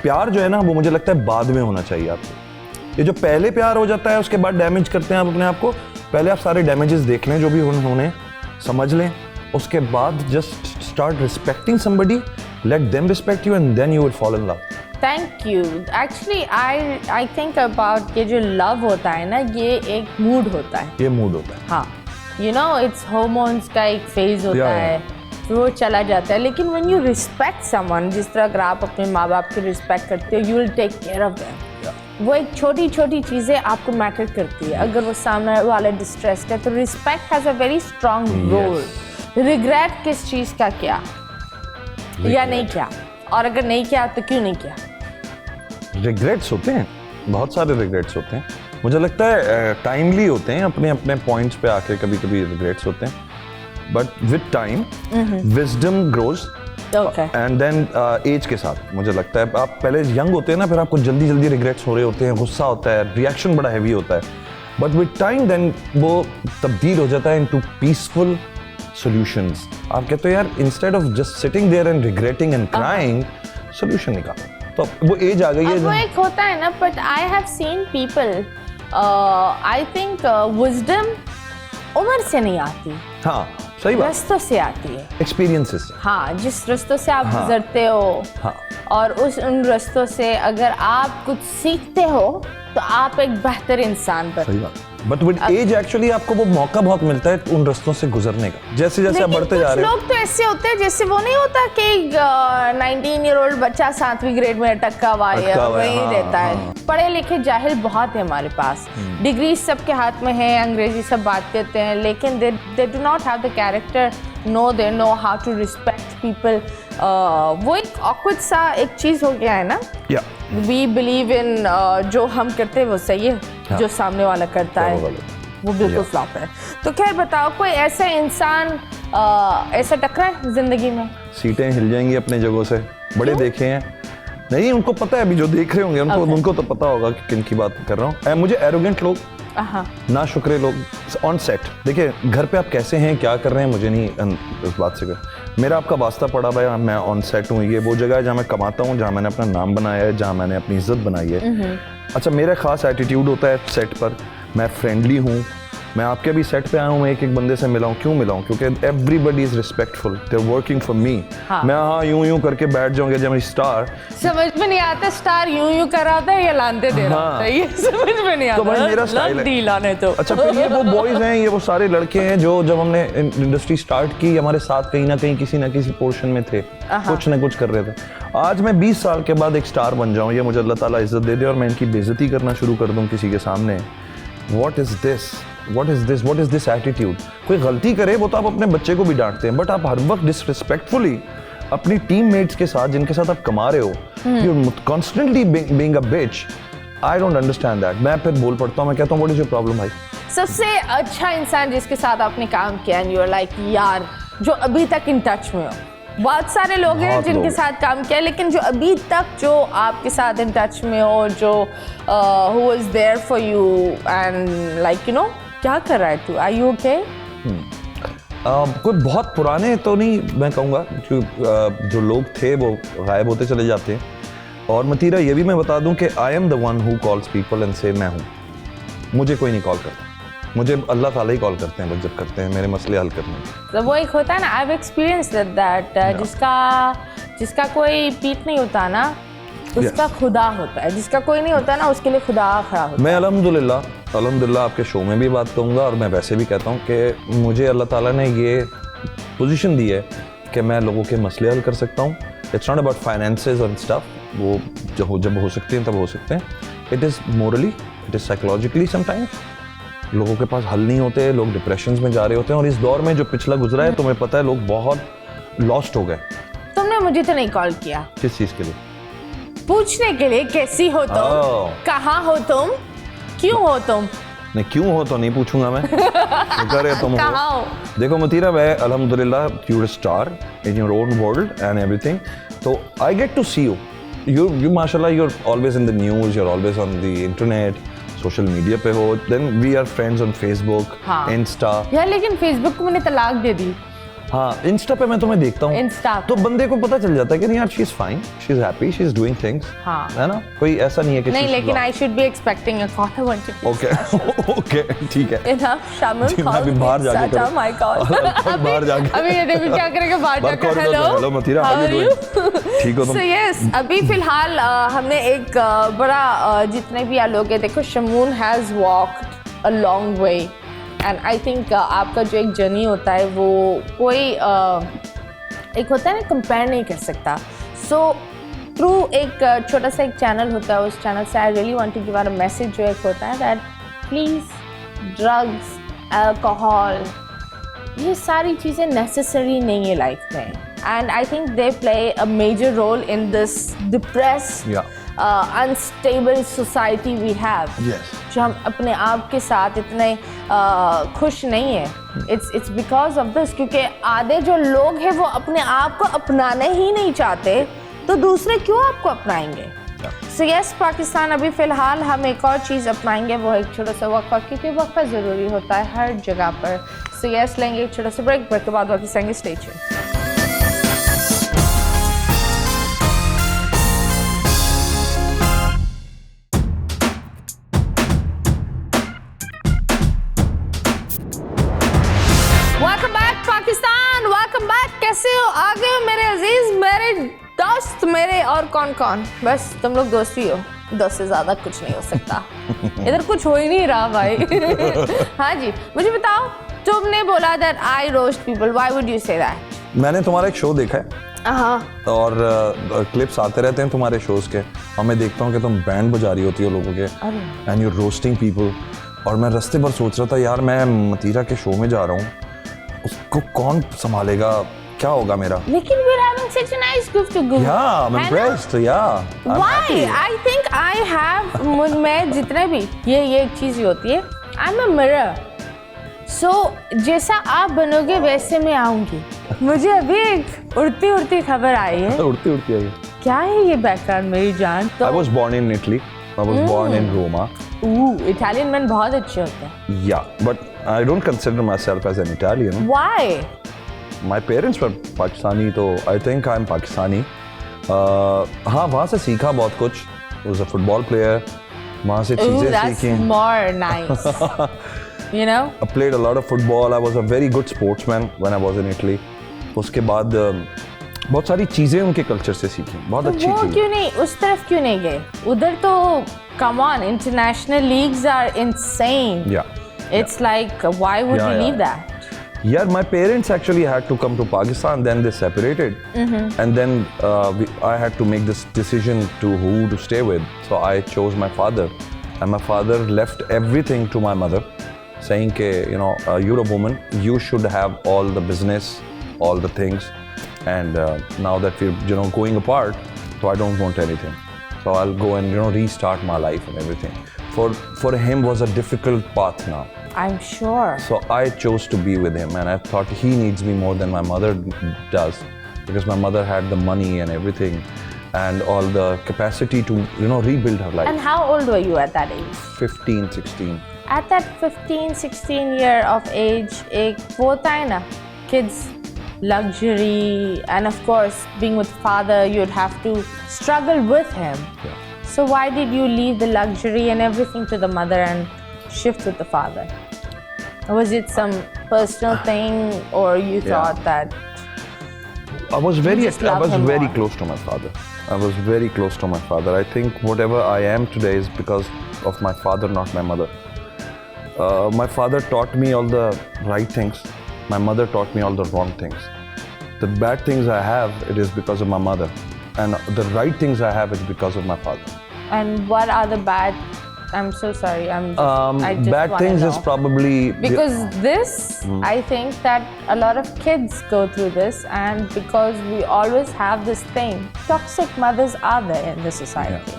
प्यार जो है ना, वो मुझे लगता है बाद में होना चाहिए आपको। ये जो पहले प्यार हो जाता है, उसके बाद डैमेज करते हैं आप अपने आप को। पहले आप सारे डैमेजेस देख लें जो भी उन्होंने, समझ लें, उसके बाद just start respecting somebody, let them respect you and then you will fall in love. Thank you. Actually I think about ये जो लव होता है ना, ये एक मूड होता है। ये मूड होता है, हाँ। इट्स हार्मोन्स का एक फेज होता है, फिर वो चला जाता है। लेकिन व्हेन यू रिस्पेक्ट समवन, जिस तरह अगर आप अपने माँ बाप की रिस्पेक्ट करते हो, you will take care of them. वो एक छोटी छोटी चीज़ें आपको मैटर करती है। अगर वो सामने वाला डिस्ट्रेस्ड है तो respect has a very strong role. Regret किस चीज़ का किया या नहीं किया, और अगर नहीं किया तो क्यों नहीं किया? रिग्रेट्स होते हैं, बहुत सारे रिग्रेट्स होते हैं। मुझे लगता है टाइमली होते हैं, अपने अपने पॉइंट्स पे आके कभी कभी रिग्रेट्स होते हैं, but with time wisdom grows okay. And then age के साथ मुझे लगता है आप पहले यंग होते हैं ना, फिर आपको जल्दी जल्दी रिग्रेट्स हो रहे होते हैं, गुस्सा होता है, रिएक्शन बड़ा हैवी होता है, बट विद टाइम देन वो तब्दील हो जाता है इनटू पीसफुल सॉल्यूशंस। आप कहते हो यार instead of just sitting there and regretting and crying, solution निकालो। तो वो एज आ गई है। वो एक होता है ना, but I have seen people, I think wisdom उम्र से नहीं आती, हाँ सही बात, रस्तों से आती है, एक्सपीरियंसेस से। हाँ, जिस रस्तों से आप हाँ। गुजरते हो, हाँ। और उन रस्तों से अगर आप कुछ सीखते हो तो आप एक बेहतर इंसान बनते सही बात, बट विद एज एक्चुअली आपको वो मौका बहुत मिलता है उन रस्तों से गुजरने का, जैसे जैसे आप बढ़ते जा रहे हो। लोग तो ऐसे होते हैं जैसे वो नहीं होता कि 19-year-old बच्चा 7वीं ग्रेड में अटका हुआ है, वही हाँ, रहता है। हाँ। पढ़े लिखे जाहिल बहुत है हमारे पास, डिग्री सबके हाथ में है, अंग्रेजी सब बात करते हैं, लेकिन they do not have the character, they know how to respect people. वो एक ऑकवर्ड सा एक चीज़ हो गया है ना। वी बिलीव इन जो हम करते हैं वो सही है, हाँ। जो सामने वाला करता है वो बिल्कुल फ्लॉप है। तो खैर बताओ, कोई ऐसा इंसान ऐसा टकरा है जिंदगी में? सीटें हिल जाएंगी अपने जगहों से, बड़े देखे हैं, नहीं उनको पता है, अभी जो देख रहे होंगे उनको तो पता होगा कि किन की बात कर रहा हूँ। मुझे एरोगेंट लोग, ना शुक्रे लोग ऑन सेट। देखिए घर पे आप कैसे हैं, क्या कर रहे हैं, मुझे नहीं इस बात से मेरा आपका वास्ता पड़ा भाई, मैं ऑन सेट हूँ, ये वो जगह है जहाँ मैं कमाता हूँ, जहाँ मैंने अपना नाम बनाया है, जहाँ मैंने अपनी इज्जत बनाई है। अच्छा, मेरा खास एटीट्यूड होता है सेट पर, मैं फ्रेंडली हूँ, मैं आपके भी सेट पे आया हूँ, मैं एक एक बंदे से मिला हूँ। क्यों मिला हूँ? क्योंकि everybody is respectful, they are working for me. मैं हाँ यूं करके बैठ जाऊंगा जब मैं स्टार, समझ में नहीं आता स्टार यूं कर रहा था या लानते दे रहा था, ये समझ में नहीं आता। तो भाई मेरा स्टाइल है लाने तो। अच्छा, फिर ये वो बॉयज हैं, ये वो सारे लड़के हैं जो जब हमने इंडस्ट्री स्टार्ट की हमारे साथ कहीं ना कहीं किसी ना किसी पोर्शन में थे, कुछ ना कुछ कर रहे थे। आज मैं 20 साल के बाद एक स्टार बन जाऊं, ये मुझे अल्लाह ताला इज्जत दे दे और मैं इनकी बेइज्जती करना शुरू कर दूं किसी के सामने। What is this? What is this? What is this attitude? कोई गलती करे वो तो आप अपने बच्चे को भी डांटते हैं, बट आप हर वक्त डिसरिस्पेक्टफुली अपनी टीममेट्स के साथ जिनके साथ आप कमा रहे हो, you're constantly being a bitch. I don't understand that. मैं फिर बोल पड़ता हूँ, मैं कहता हूँ what is your problem भाई? सबसे अच्छा इंसान जिसके साथ आपने काम किया and you're like यार, जो अभी तक इन टच में हो। बहुत सारे लोग हैं जिनके साथ काम किया, लेकिन जो अभी तक जो आपके साथ इन टच में हो, जो who was there for you and like you know, क्या कर रहा है तू? Are you okay? कोई बहुत पुराने तो नहीं मैं कहूँगा, जो लोग थे वो गायब होते चले जाते हैं। और मतीरा ये भी मैं बता दूं कि I am the one who calls people and से मैं हूँ, मुझे कोई नहीं कॉल करता, मुझे अल्लाह ताला ही कॉल करते हैं लोग जब करते हैं मेरे मसले हल करने। तो वो एक होता है ना, आई हैव एक्सपीरियंस्ड दैट, जिसका कोई पीठ नहीं होता ना उसका खुदा होता है, जिसका कोई नहीं होता ना उसके लिए खुदा खड़ा होता है। मैं अल्हम्दुलिल्लाह आपके शो में भी बात कहूँगा और मैं वैसे भी कहता हूँ कि मुझे अल्लाह ताला ने ये पोजीशन दी है कि मैं लोगों के मसले हल कर सकता हूँ। इट्स नॉट अबाउट फाइनेंसेस और स्टफ, वो जब हो सकते हैं तब हो सकते हैं। It is morally, it is psychologically sometimes लोगों के पास हल नहीं होते, लोग डिप्रेशन में जा रहे होते हैं। और इस दौर में जो पिछला गुजरा है तुम्हें पता है, लोग बहुत लॉस्ट हो गए। तुमने मुझे तो नहीं कॉल किया, किस चीज़ के लिए? पूछने के लिए कैसी हो तुम, कहाँ हो तुम, क्यों हो तुम? नहीं, क्यों हो तो नहीं पूछूंगा मैं, शुक्र है तुम कहाँ हो। हो? देखो मतीरा, मैं अल्हम्दुलिल्लाह you are star in your own world and everything, तो I get to see you माशाल्लाह, you are always in the news, you are always on the internet, social media पे हो, then we are friends on Facebook, Insta. यार लेकिन Facebook को मैंने तलाक दे दी। हाँ, इंस्टा पे मैं तुम्हें देखता हूँ, इंस्टा तो बंदे को पता चल जाता है कि नहीं यार, she is fine, she is happy, she is doing things, हाँ, है ना? कोई ऐसा नहीं है कि नहीं, लेकिन I should be expecting a call. I want to okay ठीक है। इनफ शामिल मैं अभी बाहर जाके करूँ, माय गॉड, बाहर जाके अभी ये देखो क्या करेगा, बाहर जाके hello Matira, how are you doing? ठीक हो तुम? सो यस, अभी फिलहाल हमने एक बड़ा जितने भी लोग हैं, देखो Shamoon has walked a long way and I think आपका जो एक जर्नी होता है वो कोई एक होता है ना, कंपेयर नहीं कर सकता। सो थ्रू एक छोटा सा एक चैनल होता है, उस चैनल से I really want to give our message जो एक होता है दैट प्लीज़ ड्रग्स, अल्कोहल, ये सारी चीज़ें नेसेसरी नहीं है लाइफ में, and I think they play a major role in this depressed unstable society we have, जो हम अपने आप के साथ इतने खुश नहीं है. इट्स बिकॉज ऑफ दिस, क्योंकि आधे जो लोग हैं वो अपने आप को अपनाने ही नहीं चाहते, तो दूसरे क्यों आपको अपनाएंगे. सो यस, पाकिस्तान अभी फ़िलहाल हम एक और चीज़ अपनाएंगे, वो एक छोटा सा वक्फा, क्योंकि वक्फा ज़रूरी होता है हर जगह पर. सो यस, लेंगे एक छोटा सा ब्रेक के बाद वापस आएंगे. Stay tuned. Pakistan, welcome back. कैसे हो? आ गए हो मेरे अजीज, मेरे दोस्त, मेरे और कौन कौन, बस तुम लोग दोस्त ही हो. दोस्त से ज्यादा कुछ नहीं हो सकता. इधर कुछ हो ही नहीं रहा भाई. हाँ जी, मुझे बताओ, तुमने बोला that I roast people, why would you say that? मैंने तुम्हारा एक शो देखा है. हाँ. और क्लिप्स आते रहते हैं तुम्हारे शोज के, और मैं देखता हूँ कि तुम बैंड बजा रही होती हो लोगों के, एंड यू रोस्टिंग पीपल. और मैं रास्ते पर सोच रहा था, यार मैं मतीरा के शो में जा रहा हूँ, उसको कौन संभालेगा, क्या होगा मेरा. लेकिन we're having such a nice group to go. Yeah, I'm impressed. Yeah. Why? I think I have, मैं जितने भी ये एक चीज़ होती है, I'm a mirror. So जैसा आप बनोगे वैसे मैं आऊँगी. मुझे अभी एक उड़ती खबर आई है. उड़ती आई. क्या है ये बैकग्राउंड मेरी जान? तो I was born in Italy. I was born in Roma. Italian man बहुत अच्छे होते हैं. Yeah, but I don't consider myself as an Italian. Why? My parents were Pakistani, so I think I'm Pakistani. हाँ, वहाँ से सीखा बहुत कुछ. I was a football player. वहाँ से चीजें सीखी. That's more nice. You know? I played a lot of football. I was a very good sportsman when I was in Italy. उसके बाद बहुत सारी चीजें उनके कल्चर से सीखी. बहुत अच्छी वो चीज. क्यों नहीं, उस तरफ क्यों नहीं गए? उधर तो come on, international leagues are insane. Yeah. It's like, why would you leave that? Yeah, my parents actually had to come to Pakistan, then they separated. And then I had to make this decision to who to stay with. So I chose my father. And my father left everything to my mother, saying, you know, you're a woman, you should have all the business, all the things. And now that we're, you know, going apart, so I don't want anything. So I'll go and, you know, restart my life and everything. For him was a difficult path now. I'm sure. So I chose to be with him, and I thought he needs me more than my mother does, because my mother had the money and everything, and all the capacity to, you know, rebuild her life. And how old were you at that age? 15, 16. At that 15, 16 year of age, एक वो होता है ना, kids luxury, and of course being with father, you'd have to struggle with him. Yeah. So why did you leave the luxury and everything to the mother and shift with the father? Was it some personal thing, or you thought that I was very more? close to my father. I was very close to my father. I think whatever I am today is because of my father, not my mother. My father taught me all the right things. My mother taught me all the wrong things. The bad things I have, it is because of my mother, and the right things I have, it's because of my father. And what are the bad? I'm so sorry. I just bad wanna things know. is probably Because this, I think that a lot of kids go through this, and because we always have this thing, toxic mothers are there in the society,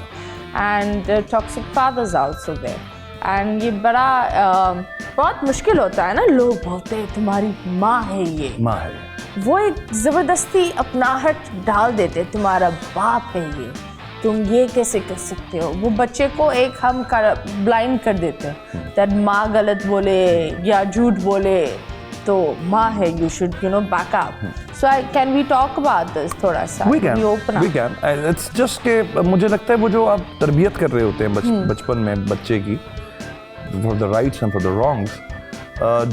and toxic fathers are also there. And ये बड़ा बहुत मुश्किल होता है ना, लोग बोलते हैं तुम्हारी माँ है ये, माँ है, वो एक ज़बरदस्ती अपनाहट डाल देते, तुम्हारा बाप है ये, तुम ये कैसे कर सकते हो. वो बच्चे को एक हम ब्लाइंड कर देते हैं, दैट माँ गलत बोले या झूठ बोले तो माँ है, you should, you know, back up. So can we talk about this थोड़ा सा? We can. And it's just कि मुझे लगता है वो जो आप तरबियत कर रहे होते हैं बचपन में बच्चे की, for the rights and for the wrongs,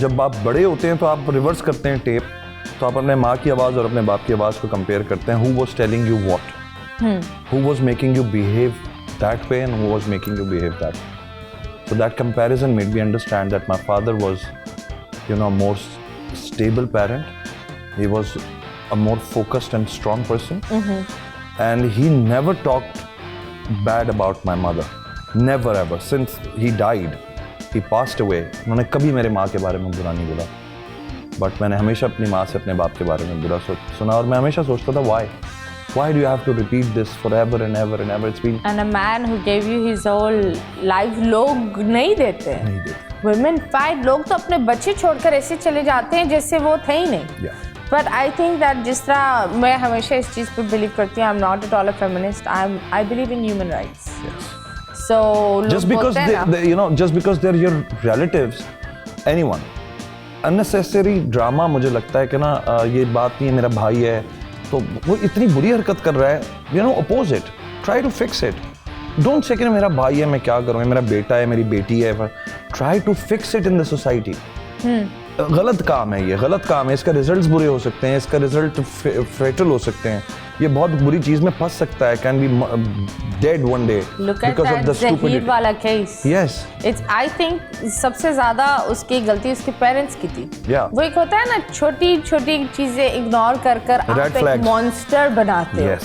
जब आप बड़े होते हैं तो आप रिवर्स करते हैं टेप, तो आप अपने माँ की आवाज़ और अपने बाप की आवाज़ को कंपेयर करते हैं. Who was telling you what? Who was making you behave that way and who was making you behave that way? So that comparison made me understand that my father was, you know, a more stable parent. He was a more focused and strong person. And he never talked bad about my mother. Never ever. Since he died, he passed away. उन्होंने कभी मेरे माँ के बारे में बुरा नहीं बोला. बट मैंने हमेशा अपनी माँ से अपने बाप के बारे में बुरा सुना और मैं हमेशा सोचता था why do you have to repeat this forever and ever and ever? It's been And a man who gave you his whole life, लोग नहीं देते. Women fight. लोग तो अपने बच्चे छोड़कर ऐसे चले जाते हैं जैसे वो थे ही नहीं. Yeah. But I think that जिस तरह मैं हमेशा इस चीज़ पे believe करती हूँ, I'm not at all a feminist. I believe in human rights. Yes. So Just because just because they're your relatives, anyone. Unnecessary drama मुझे लगता है कि ना ये बात नहीं है मेरा भाई है तो वो इतनी बुरी हरकत कर रहा है, oppose it, try to fix it. Don't say कि मेरा भाई है मैं क्या करूँगा, मेरा बेटा है मेरी बेटी है, try to fix it in the society. गलत काम है ये, गलत काम है, इसका रिजल्ट्स बुरे हो सकते हैं, इसका रिजल्ट फेटल हो सकते हैं, ये बहुत बुरी चीज में फंस सकता है, can be dead one day because of the stupidity वाला केस. यस इट्स आई थिंक सबसे ज्यादा उसकी गलती उसके पेरेंट्स की थी. Yeah. वो एक होता है ना छोटी छोटी चीजें इग्नोर कर आप एक मॉन्स्टर बनाते हो.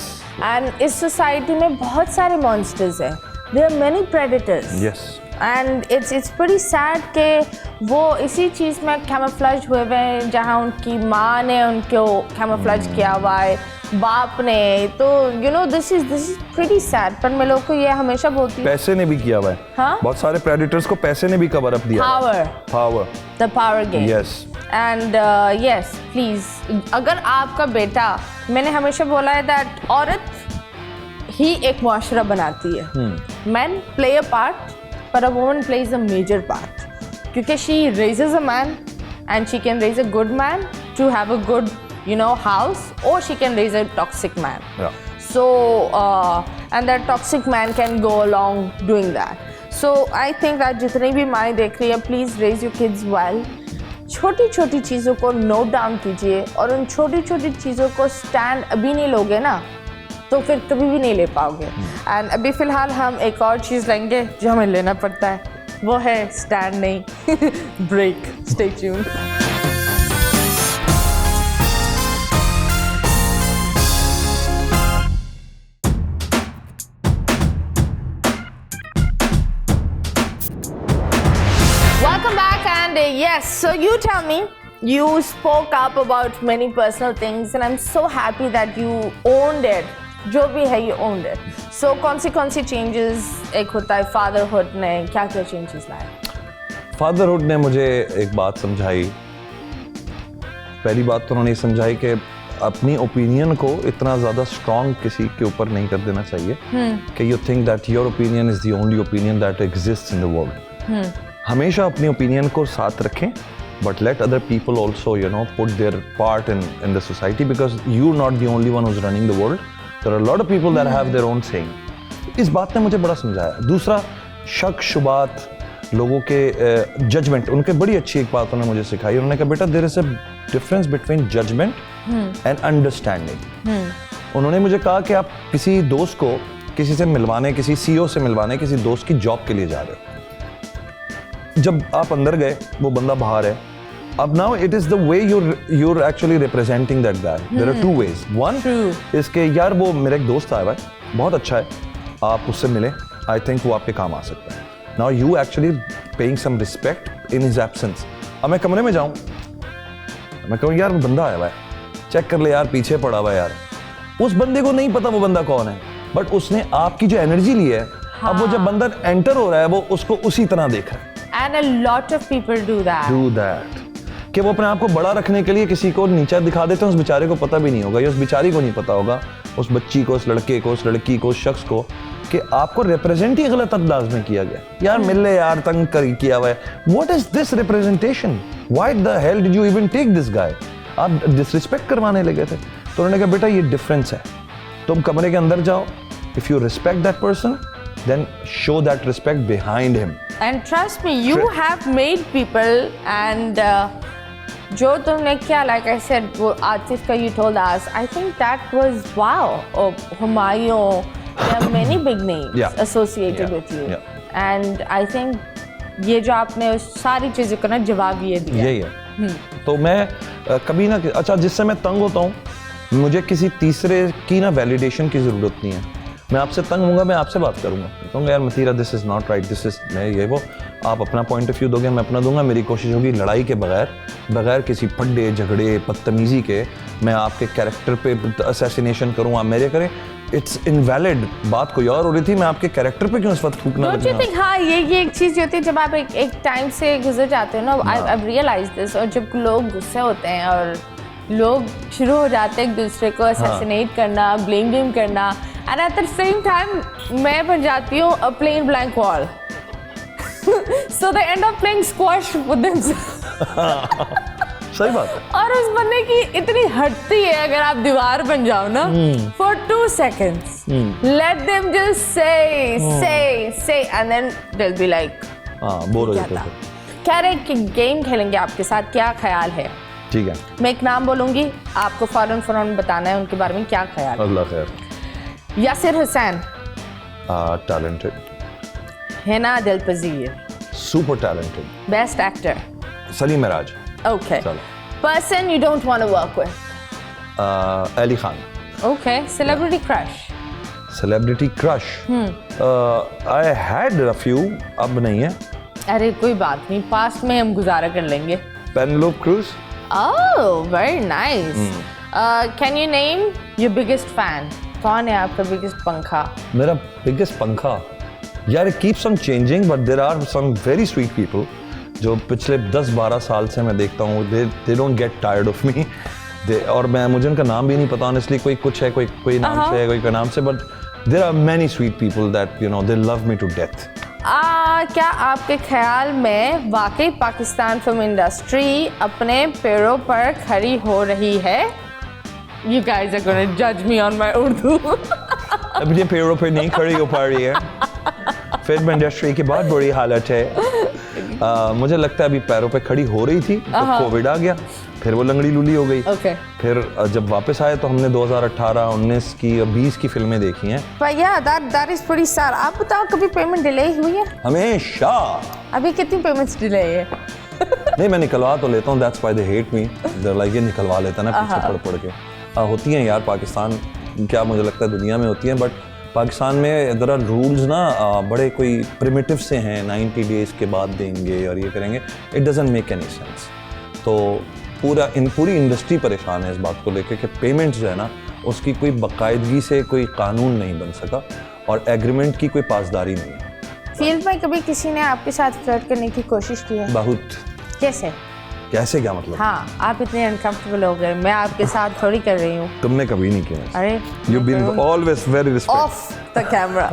एंड इस सोसाइटी में बहुत सारे मॉन्स्टर्स हैं. There are many predators. Yes and it's pretty sad कि वो इसी चीज़ में कैमोफ्लेज हुए हुए हैं जहाँ उनकी माँ ने उनको कैमोफ्लेज किया हुआ है, बाप ने. तो दिस इज pretty sad. पर मैं लोग को ये हमेशा बोलती हूँ पैसे ने भी किया हुआ है. हाँ? बहुत सारे प्रेडेटर्स को पैसे ने भी कवर अप दिया. Power the power game. Yes and yes please, अगर आपका बेटा, मैंने हमेशा बोला है दैट औरत ही एक मुआशरा बनाती है. Man play a part but a woman plays a major part क्योंकि she raises a man and she can raise a good man to have a good house, or she can raise a toxic man. Yeah. So and that toxic man can go along doing that. So I think that जितनी भी माएँ देख रही है, please raise your kids well. छोटी छोटी चीज़ों को note down कीजिए और उन छोटी छोटी चीज़ों को स्टैंड अभी नहीं लोगे ना तो फिर कभी भी नहीं ले पाओगे. एंड अभी फ़िलहाल हम एक और चीज़ लेंगे जो हमें लेना पड़ता है, वो है स्टैंड नहीं break. Stay tuned. Welcome back and yes, so you tell me. You spoke up about many personal things and I'm so happy that you owned it. जो भी है you owned it. So कौन सी changes एक होता है fatherhood ने क्या changes लाए? फादरहुड ने मुझे एक बात समझाई. पहली बात तो उन्होंने समझाई कि अपनी ओपिनियन को इतना ज़्यादा स्ट्रॉन्ग किसी के ऊपर नहीं कर देना चाहिए कि you think that your opinion is the only opinion that exists in the world. हमेशा अपनी ओपिनियन को साथ रखें, but let other people also put their part in the society because you're not the only one who's running the world. There are a lot of people that have their own saying. इस बात ने मुझे बड़ा समझाया. दूसरा, शक शुबात, लोगों के जजमेंट, उनके बड़ी अच्छी एक बात उन्होंने मुझे सिखाई. उन्होंने कहा बेटा there is a difference between judgement and understanding. उन्होंने मुझे कहा कि आप किसी दोस्त को किसी से मिलवाने, किसी सीईओ से मिलवाने, किसी दोस्त की जॉब के लिए जा रहे हो. जब आप अंदर गए, वो बंदा बाहर है. अब now it is the way you're actually representing that guy. There are two ways. One is कि यार वो मेरा एक दोस्त आया है, बहुत अच्छा है, आप उससे मिले, आई थिंक वो आपके काम आ सकता है. Now you actually paying some respect in his absence. अब मैं कमरे में जाऊं, मैं कहूँ यार वो बंदा आया हुआ है, चेक कर ले यार, पीछे पड़ा हुआ है यार. उस बंदे को नहीं पता वो बंदा कौन है, बट उसने आपकी जो एनर्जी ली है, अब वो जब बंदा एंटर हो रहा है वो उसको उसी तरह देख रहा है. And a lot of people do that. कि वो अपने आप को बड़ा रखने के लिए किसी को नीचा दिखा देते हैं. उस बेचारे को पता भी नहीं होगा, या उस बेचारी को नहीं पता होगा, उस बच्ची को, उस लड़के को, उस लड़की को, उस शख्स को, कि आपको रिप्रेजेंट ही गलत अंदाज में किया गया. यार मिल ले यार, तंग कर किया हुआ है. What is this representation? Why the hell did you even take this guy? आप डिसरिस्पेक्ट करवाने लगे थे. तो उन्होंने कहा बेटा ये डिफरेंस है, तुम कमरे के अंदर जाओ, if you respect that person then show that respect behind him. And trust me, you have made people and जो तुमने किया, like I said, वो आतिफ का you told us, I think that was wow. Humayun, there are many big names associated with you. And I think ये जो आपने उस सारी चीज़ों का ना जवाब ये दिया. यही है. तो मैं कभी ना, अच्छा जिससे मैं तंग होता हूँ, मुझे किसी तीसरे की ना वैलिडेशन की ज़रूरत नहीं है. मैं आपसे तंग होऊंगा, मैं आपसे बात करूंगा, कहूँगा यार Matira this is not right, this is मैं ये वो, आप अपना पॉइंट ऑफ व्यू दोगे, मैं अपना दूंगा। मेरी कोशिश होगी लड़ाई के बगैर किसी फड्डे झगड़े बदतमीजी के मैं आपके कैरेक्टर पे असैसिनेशन करूँ, आप मेरे करें, इट्स इनवैलिड। बात कोई और हो रही थी, मैं आपके कैरेक्टर पे क्यों इस वक्त थूकना Don't you लगना? think, हाँ ये एक चीज़ होती है जब आप एक टाइम से गुजर जाते हो ना, I've realized this, और जब लोग गुस्से होते हैं और लोग शुरू हो जाते हैं एक दूसरे को असैसिनेट करना, ब्लेम करना, and at the same time मैं बन जाती हूँ a plain blank wall. So they end up playing squash with themselves. सही बात है। और उस बंदे की इतनी हटती है अगर आप दीवार बन जाओ ना, for 2 seconds, let them just say and then they'll be like, हाँ, बोर हो जाते क्या थे। था? कह रहे कि गेम खेलेंगे आपके साथ, क्या ख्याल है? ठीक है, मैं एक नाम बोलूंगी, आपको फौरन बताना है उनके बारे में क्या ख्याल है। अल्लाह खैर। Yasir Hussain, talented, Hina Dil Pazeer, super talented, best actor, Saleem Meraj, okay, चलो। Person you don't want to work with, Ali Khan, okay, celebrity crush, celebrity crush, I had a few, अब नहीं है। अरे कोई बात नहीं, पास्ट में हम गुजारा कर लेंगे। Penelope cruise, Oh, very nice. Can you name your biggest fan? कौन है आपका biggest पंखा? मेरा बिगेस्ट पंखा, यार it keeps on changing but there are some very sweet people जो पिछले 10-12 साल से मैं देखता हूँ, they don't get tired of me, और मुझे उनका नाम भी नहीं पता ऑनेस्टली, कोई कुछ है, कोई नाम से है, कोई नाम से, but there are many sweet people that you know they love me to death. क्या आपके ख्याल में वाकई पाकिस्तान फिल्म इंडस्ट्री अपने पैरों पर खड़ी हो रही है? You guys are gonna judge me on my Urdu. अपने पैरों पे नहीं खड़ी हो पा रही है, फिल्म इंडस्ट्री की बहुत बुरी हालत है। मुझे लगता है अभी पैरों पे खड़ी हो रही थी तो कोविड आ गया, फिर वो लंगड़ी लूली हो गई। Okay. फिर जब वापस आए तो हमने 2018, 19 की और 20 की फिल्में देखी हैं। But yeah, that is pretty sad. आप बताओ कभी पेमेंट डिले हुई है? हमेशा। अभी कितनी पेमेंट्स डिले है? नहीं, मैं निकलवा तो लेता हूँ, that's why they hate me. They're like ये निकलवा लेता ना पीछे पड़ के। होती हैं यार पाकिस्तान, क्या मुझे लगता है दुनिया में होती हैं, बट पाकिस्तान में there are rules ना बड़े कोई प्रिमिटिव से हैं, 90 डेज के बाद देंगे और ये करेंगे, it doesn't make any sense. तो पूरी इंडस्ट्री परेशान है इस बात को लेकर कि पेमेंट जो है ना उसकी कोई बाकायदगी से कोई कानून नहीं बन सका और एग्रीमेंट की कोई पासदारी नहीं है। फील्ड में कभी किसी ने आपके साथ फ्लर्ट करने की कोशिश की है? बहुत। कैसे क्या मतलब? हाँ, आप इतने अनकंफर्टेबल हो गए, मैं आपके साथ थोड़ी कर रही हूँ। तुमने कभी नहीं किया। अरे you been always very respect of the camera.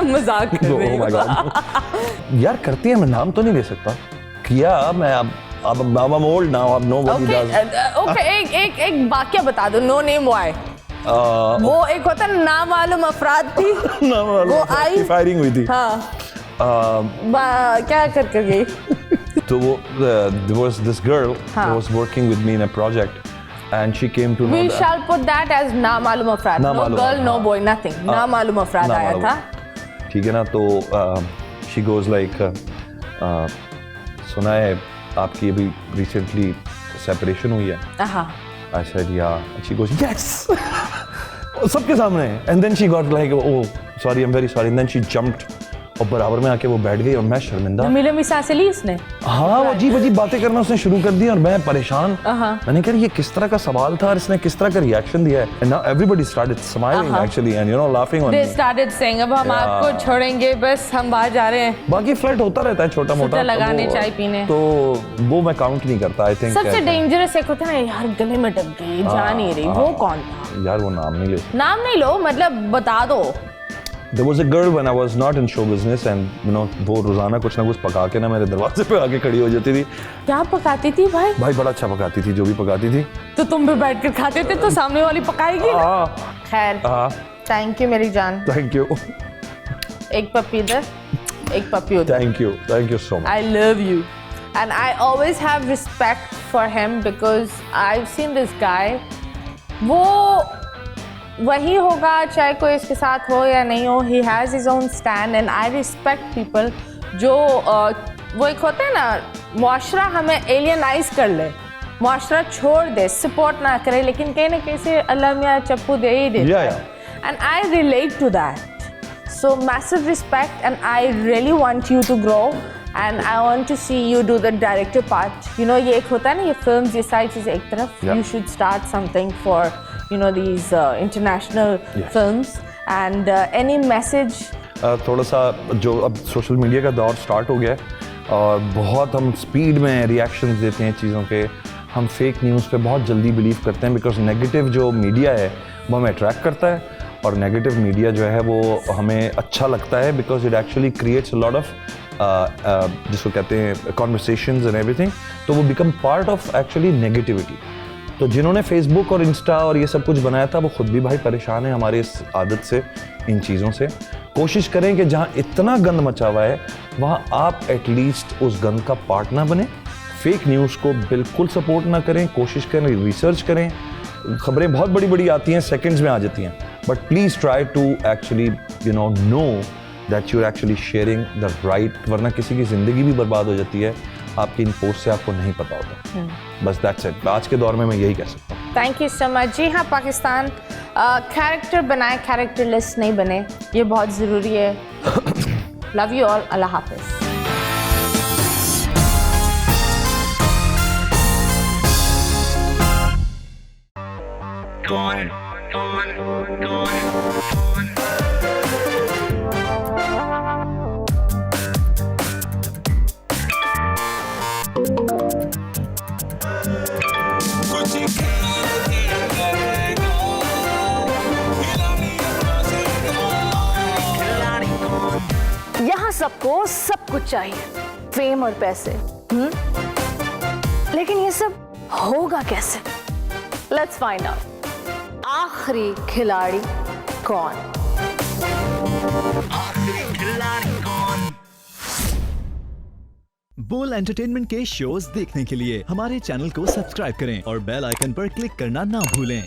मजाक कर रही हूँ। Oh my god. यार करती है, मैं नाम तो नहीं ले सकता, किया मैं अब I'm old now, अब nobody does. ओके, एक वाक्य बता दो, नो नेम व्हाई। वो एक होता है नामालूम अफराद थी, वो आई फायरिंग हुई थी। हाँ, क्या कर गई? तो वो there was this girl हाँ. who was working with me in a project and she came to know We that shall put that as नामालूम अफराद, no नामालूम, girl, no हाँ. boy, nothing, नामालूम अफराद आया नामालूम। था। ठीक है ना, तो she goes like सुना है आपकी अभी रिसेंटली सेपरेशन हुई है। I said yeah, and she goes yes, सबके सामने, and then she got like oh sorry, I'm very sorry, and then she jumped और बराबर में आके वो बैठ गई और मैं शर्मिंदा। मिले मिसासे ली उसने? हाँ, वो अजीब बातें करना उसने शुरू कर दी और मैं परेशान। मैंने कहा ये किस तरह का सवाल था और इसने किस तरह का रिएक्शन दिया है। And now everybody started smiling actually and you know laughing on They me. started saying अब हम आपको छोड़ेंगे, बस हम बाहर जा रहे हैं। बाकी फ्लर्ट होता रहता है छोटा मोटा, लगाने, चाय पीने, तो वो मैं काउंट नहीं करता। आई थिंक सबसे डेंजरस एक होता है ना यार, गले में टक गई, जा नहीं रही, वो कौन था? यार वो नाम नहीं ले सकता। नाम नहीं लो, मतलब बता दो। There was a girl when I was not in show business and you know वो रोजाना कुछ ना कुछ पका के ना मेरे दरवाजे पे आके खड़ी हो जाती थी। क्या पकाती थी भाई? भाई बड़ा अच्छा पकाती थी, जो भी पकाती थी। तो तुम भी बैठ कर खाते थे तो सामने वाली पकाएगी ना? खैर, थैंक यू मेरी जान। Thank you. एक पप्पी इधर, एक पप्पी उधर। Thank you so much. I love you and I always have respect for him because I've seen this guy, वो वही होगा चाहे कोई इसके साथ हो या नहीं हो, he has his own stand and I respect people जो वो एक होता है ना, मुआशरा हमें एलियनाइज कर ले, मुआशरा छोड़ दे, सपोर्ट ना करे, लेकिन कहीं ना कहीं से अल्लाह मियाँ चप्पू दे ही देता है। and I relate to that. So massive respect, and I really want you to grow, and I want to see you do the director part. You know, ये एक होता है ना, ये films, ये सारी चीजें एक तरफ. Yeah. You should start something for, you know, these international films. And any message? थोड़ा सा जो अब सोशल मीडिया का दौर स्टार्ट हो गया है और बहुत हम स्पीड में रिएक्शंस देते हैं चीज़ों के, हम फेक न्यूज़ पे बहुत जल्दी बिलीव करते हैं, बिकॉज नेगेटिव जो मीडिया है वो हमें अट्रैक्ट करता है, और नेगेटिव मीडिया जो है वो हमें अच्छा लगता है because it actually creates a lot of जिसको कहते हैं कॉन्वर्सेशंस एंड एवरीथिंग, तो वो become part of actually negativity. तो जिन्होंने फेसबुक और इंस्टा और ये सब कुछ बनाया था वो खुद भी भाई परेशान है हमारे इस आदत से, इन चीज़ों से. कोशिश करें कि जहाँ इतना गंद मचा हुआ है वहाँ आप एटलीस्ट उस गंद का पार्ट ना बने. फेक न्यूज़ को बिल्कुल सपोर्ट ना करें, कोशिश करें, रिसर्च करें. खबरें बहुत बड़ी बड़ी आती हैं, सेकंड्स में आ जाती हैं, but please try to actually know that you are actually sharing the right, वरना किसी की ज़िंदगी भी बर्बाद हो जाती है आपकी इन पोस्ट से, आपको नहीं पता होता. बस दैट्स इट. आज के दौर में मैं यही कह सकता हूँ. Thank you so much. जी हाँ, पाकिस्तान कैरेक्टर बनाए, कैरेक्टरलेस नहीं बने, ये बहुत ज़रूरी है. Love you all. अल्लाह हाफिज़. यहाँ सबको सब कुछ चाहिए, फेम और पैसे. लेकिन ये सब होगा कैसे? Let's find out. आखिरी खिलाड़ी कौन? बोल एंटरटेनमेंट के शोज देखने के लिए हमारे चैनल को सब्सक्राइब करें और बेल आइकन पर क्लिक करना ना भूलें.